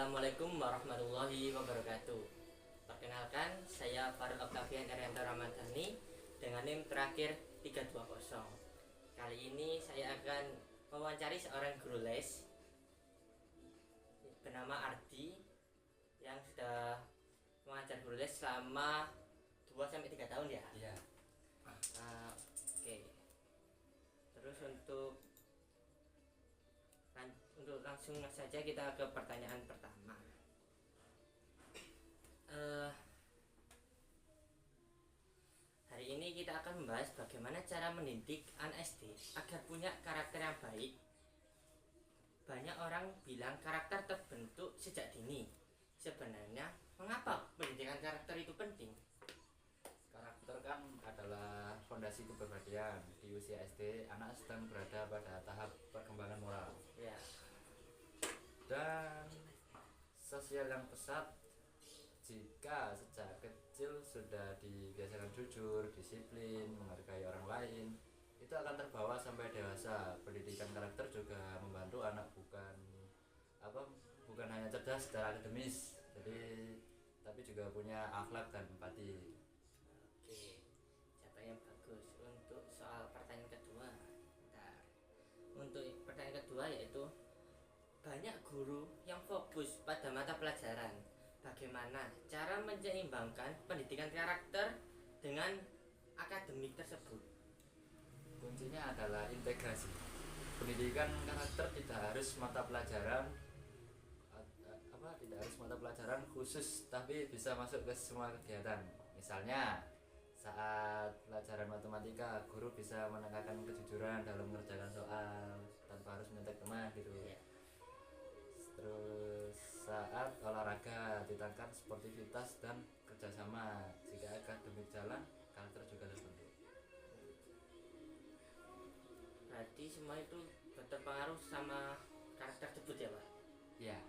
Assalamualaikum warahmatullahi wabarakatuh. Perkenalkan, saya Farul Octavian Erianto Ramadhani dengan NIM terakhir 320. Kali ini saya akan mewawancari seorang guru les bernama Ardi yang sudah mengajar guru les selama 2-3 tahun ya. Iya. Oke. Terus untuk langsung saja kita ke pertanyaan pertama. Hari ini kita akan membahas bagaimana cara mendidik anak SD agar punya karakter yang baik. Banyak orang bilang karakter terbentuk sejak dini. Sebenarnya mengapa pendidikan karakter itu penting? Karakter kan adalah fondasi kepribadian. Di usia SD, anak sedang berada pada tahap perkembangan moral Ya. dan sosial yang pesat. Jika sejak kecil sudah dibiasakan jujur, disiplin, menghargai orang lain, itu akan terbawa sampai dewasa. Pendidikan karakter juga membantu anak bukan hanya cerdas secara akademis, tapi juga punya akhlak dan empati. Oke, jawaban yang bagus. Untuk soal pertanyaan kedua, untuk pertanyaan kedua yaitu banyak guru yang fokus pada mata pelajaran. Bagaimana cara menyeimbangkan pendidikan karakter dengan akademik tersebut? Kuncinya adalah integrasi. Pendidikan karakter tidak harus mata pelajaran khusus, tapi bisa masuk ke semua kegiatan. Misalnya saat pelajaran matematika, guru bisa menekankan kejujuran dalam mengerjakan soal tanpa harus menyontek teman gitu. Terus saat olahraga ditekankan sportivitas dan kerjasama. Jika akademik jalan, karakter juga terbentuk. Berarti semua itu berpengaruh sama karakter tersebut ya Pak? Iya.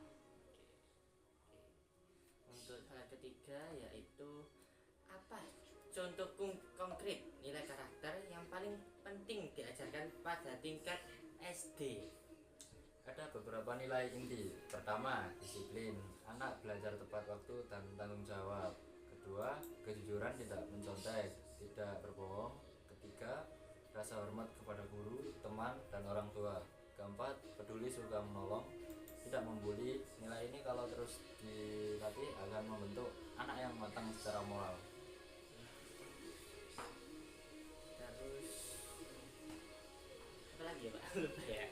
Untuk hal ketiga yaitu apa contoh konkret nilai karakter yang paling penting diajarkan pada tingkat SD? Ada beberapa nilai inti. Pertama, disiplin. Anak belajar tepat waktu dan tanggung jawab. Kedua, kejujuran, tidak mencontek, tidak berbohong. Ketiga, rasa hormat kepada guru, teman, dan orang tua. Keempat, peduli, suka menolong, tidak membuli. Nilai ini kalau terus dilatih akan membentuk anak yang matang secara moral. Terus apa lagi ya Pak? Lupa ya.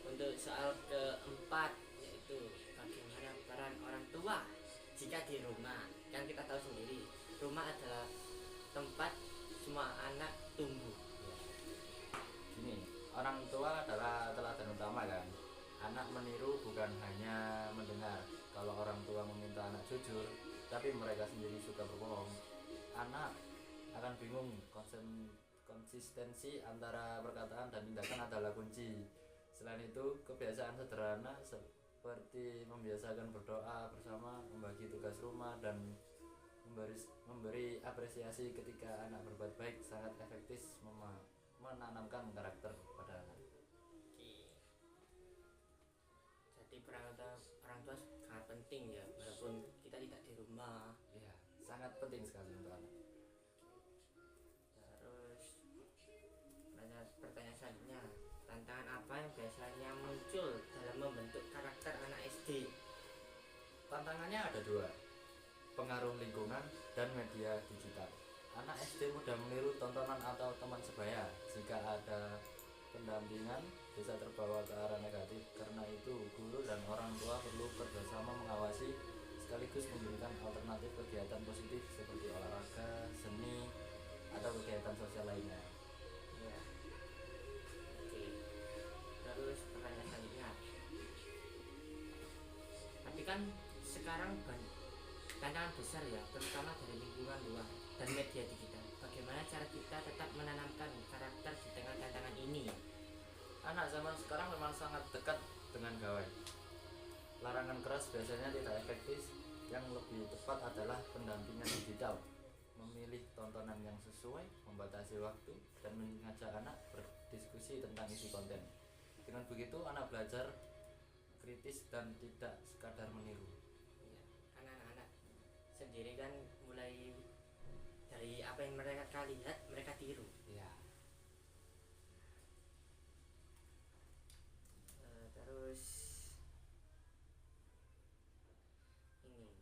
Untuk soal keempat yaitu bagaimana peran orang tua jika di rumah. Kan kita tahu sendiri rumah adalah tempat semua anak tumbuh. Gini, orang tua adalah teladan utama kan. Anak meniru bukan hanya mendengar. Kalau orang tua meminta anak jujur, tapi mereka sendiri suka berbohong, anak akan bingung. Konsistensi antara perkataan dan tindakan adalah kunci. Selain itu, kebiasaan sederhana seperti membiasakan berdoa bersama, membagi tugas rumah, dan memberi apresiasi ketika anak berbuat baik sangat efektif menanamkan karakter pada anak. Jadi peran orang tua sangat penting ya, walaupun kita tidak di rumah. Iya, sangat penting sekali untuk anak. Terus pertanyaan selanjutnya, tantangan apa yang biasanya muncul dalam membentuk karakter anak SD? Tantangannya ada dua, pengaruh lingkungan dan media digital. Anak SD mudah meniru tontonan atau teman sebaya. Jika ada pendampingan, bisa terbawa ke arah negatif. Karena itu, guru dan orang tua perlu kerjasama mengawasi sekaligus memberikan alternatif kegiatan positif seperti olahraga, seni, atau kegiatan sosial lainnya. Ya. Oke. Terus pertanyaan selanjutnya, tapi kan sekarang tantangan besar ya, terutama dari lingkungan luar dan media digital. Bagaimana cara kita tetap menanamkan karakter di tengah tantangan ini? Anak zaman sekarang memang sangat dekat dengan gawai. Larangan keras biasanya tidak efektif. Yang lebih tepat adalah pendampingan digital, memilih tontonan yang sesuai, membatasi waktu, dan mengajak anak berdiskusi tentang isi konten. Dengan begitu, anak belajar kritis dan tidak sekadar meniru. sendiri kan mulai dari apa yang mereka lihat mereka tiru. Ya. Terus ini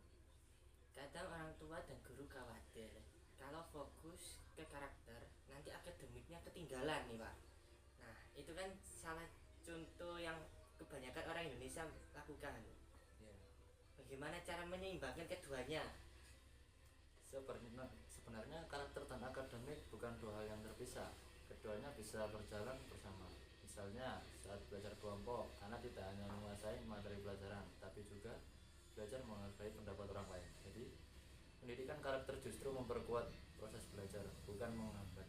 kadang orang tua dan guru khawatir kalau fokus ke karakter nanti akademiknya ketinggalan nih Pak. Nah itu kan salah contoh yang kebanyakan orang Indonesia lakukan. Ya. Bagaimana cara menyeimbangkan keduanya? Sebenarnya karakter dan akademik bukan dua hal yang terpisah. Keduanya bisa berjalan bersama. Misalnya saat belajar kelompok, anak tidak hanya menguasai materi pelajaran, tapi juga belajar menghargai pendapat orang lain. Jadi pendidikan karakter justru memperkuat proses belajar, bukan menghambat.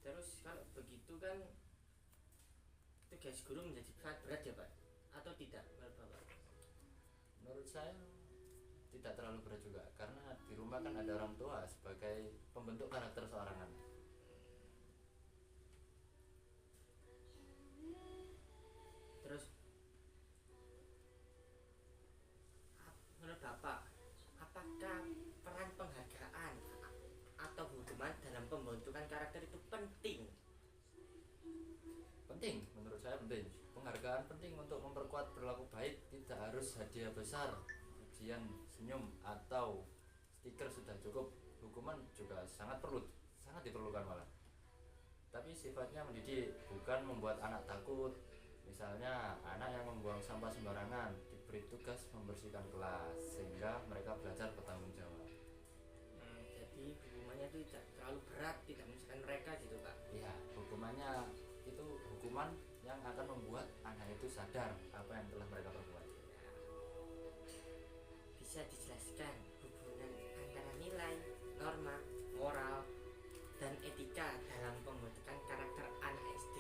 Terus kalau begitu kan tugas guru menjadi sangat berat ya Pak? Atau tidak menurut Bapak? Menurut saya tidak terlalu berat juga, karena di rumah kan ada orang tua sebagai pembentuk karakter seorang anak. Terus menurut Bapak, apakah peran penghargaan atau hukuman dalam pembentukan karakter itu penting? Penting, menurut saya penting. Penghargaan penting untuk memperkuat perilaku baik, tidak harus hadiah besar, ujian, senyum, atau stiker sudah cukup. Hukuman juga sangat diperlukan malah. Tapi sifatnya mendidik, bukan membuat anak takut. Misalnya, anak yang membuang sampah sembarangan diberi tugas membersihkan kelas, sehingga mereka belajar bertanggung jawab. Jadi hukumannya itu tidak terlalu berat, tidak menyusahkan mereka gitu Pak? Ya, hukumannya itu hukuman yang akan membuat anak itu sadar apa yang telah mereka perbuat. Bisa dijelaskan hubungan antara nilai, norma, moral, dan etika dalam pembentukan karakter anak SD?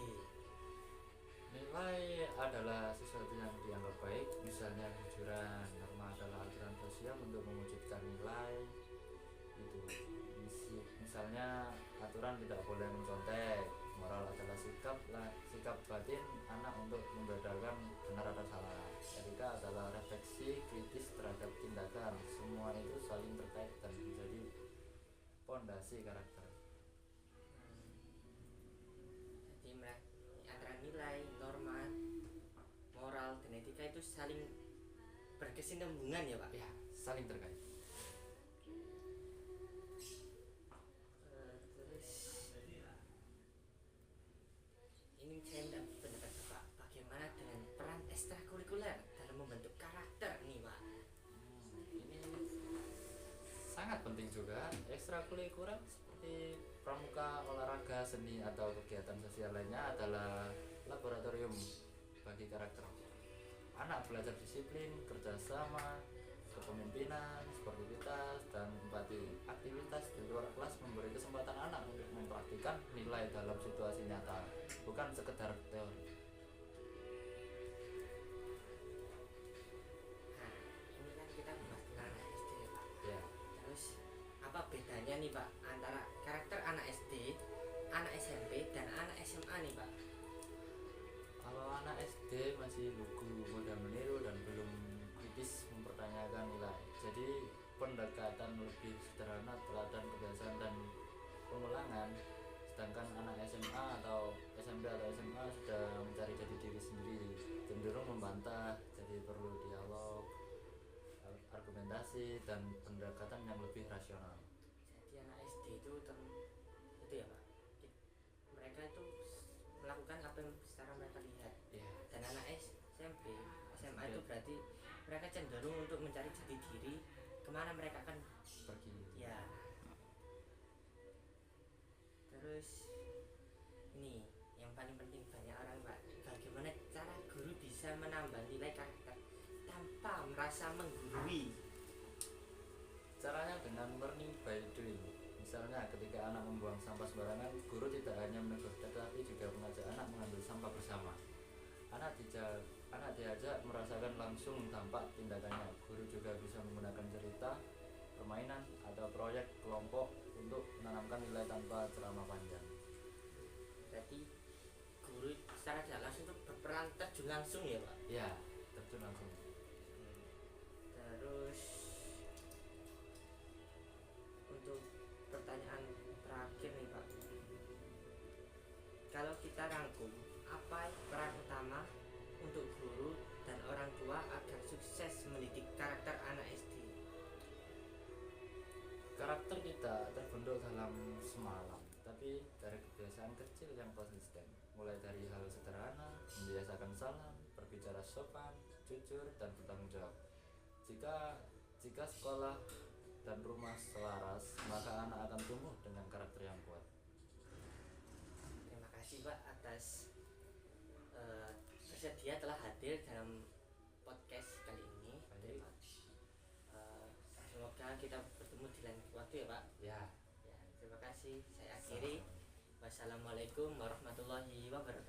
Nilai adalah sesuatu yang dianggap baik, misalnya kejujuran. Norma adalah aturan sosial untuk mewujudkan nilai itu. Misalnya aturan tidak boleh mencontek. Moral adalah sikap batin anak untuk membedakan benar atau salah. Etika adalah refleksi kritis terhadap tindakan. Semua itu saling terkait dan menjadi pondasi karakter. Jadi antara nilai, norma, moral, dan etika itu saling berkesinambungan ya Pak? Ya, saling terkait. Ini saya minta pendapat Bapak, bagaimana dengan peran ekstrakurikuler dalam membentuk karakter nih Pak? Ini sangat penting juga. Ekstrakurikuler seperti pramuka, olahraga, seni, atau kegiatan sosial lainnya adalah laboratorium bagi karakter. Anak belajar disiplin, kerjasama, kepemimpinan, sportivitas, dan empati. Aktivitas di luar kelas memberi kesempatan anak untuk mempraktikkan nilai dalam situasi nyata, bukan sekedar teori. Nah, ini kan kita bahas tentang anak SD ya Pak. Ya. Terus apa bedanya nih Pak antara karakter anak SD, anak SMP, dan anak SMA nih Pak? Kalau anak SD masih lugu, mudah meniru, dan belum kritis mempertanyakan nilai. Jadi pendekatan lebih sederhana, teladan, kebiasaan, dan pengulangan. Sedangkan anak SMA atau SMP atau SMA sudah mencari jati diri sendiri, cenderung membantah, jadi perlu dialog, argumentasi, dan pendekatan yang lebih rasional. Jadi anak SD itu itu ya Pak, mereka itu melakukan apa yang secara mereka lihat. Ya. Dan anak SMP, SMA itu SMP. berarti mereka cenderung untuk mencari jati diri, kemana mereka akan Pergi. ya. Terus ini yang paling penting banyak orang Pak, bagaimana cara guru bisa menambah nilai karakter tanpa merasa menggurui? Caranya dengan learning by doing. Misalnya ketika anak membuang sampah sembarangan, guru tidak hanya menegur tetapi juga mengajak anak mengambil sampah bersama. Anak diajak merasakan langsung dampak tindakannya. Guru juga bisa menggunakan cerita, permainan, atau proyek kelompok untuk menanamkan nilai tanpa ceramah panjang. Berarti guru secara tidak langsung terjun langsung ya Pak. Ya, terjun langsung. Terus untuk pertanyaan terakhir nih Pak, kalau kita rangkum apa peran utama untuk guru dan orang tua agar sukses mendidik karakter anak SD? Karakter kita terbentuk dalam semalam, tapi dari kebiasaan kecil yang konsisten. Mulai dari hal sederhana, membiasakan salam, berbicara sopan, jujur, dan bertanggung jawab. Jika sekolah dan rumah selaras, maka anak akan tumbuh dengan karakter yang kuat. Terima kasih Pak atas bersedia telah hadir dalam podcast kali ini. Semoga kita bertemu di lain waktu ya Pak. Ya, Ya, terima kasih. Saya akhiri. Wassalamualaikum warahmatullahi wabarakatuh.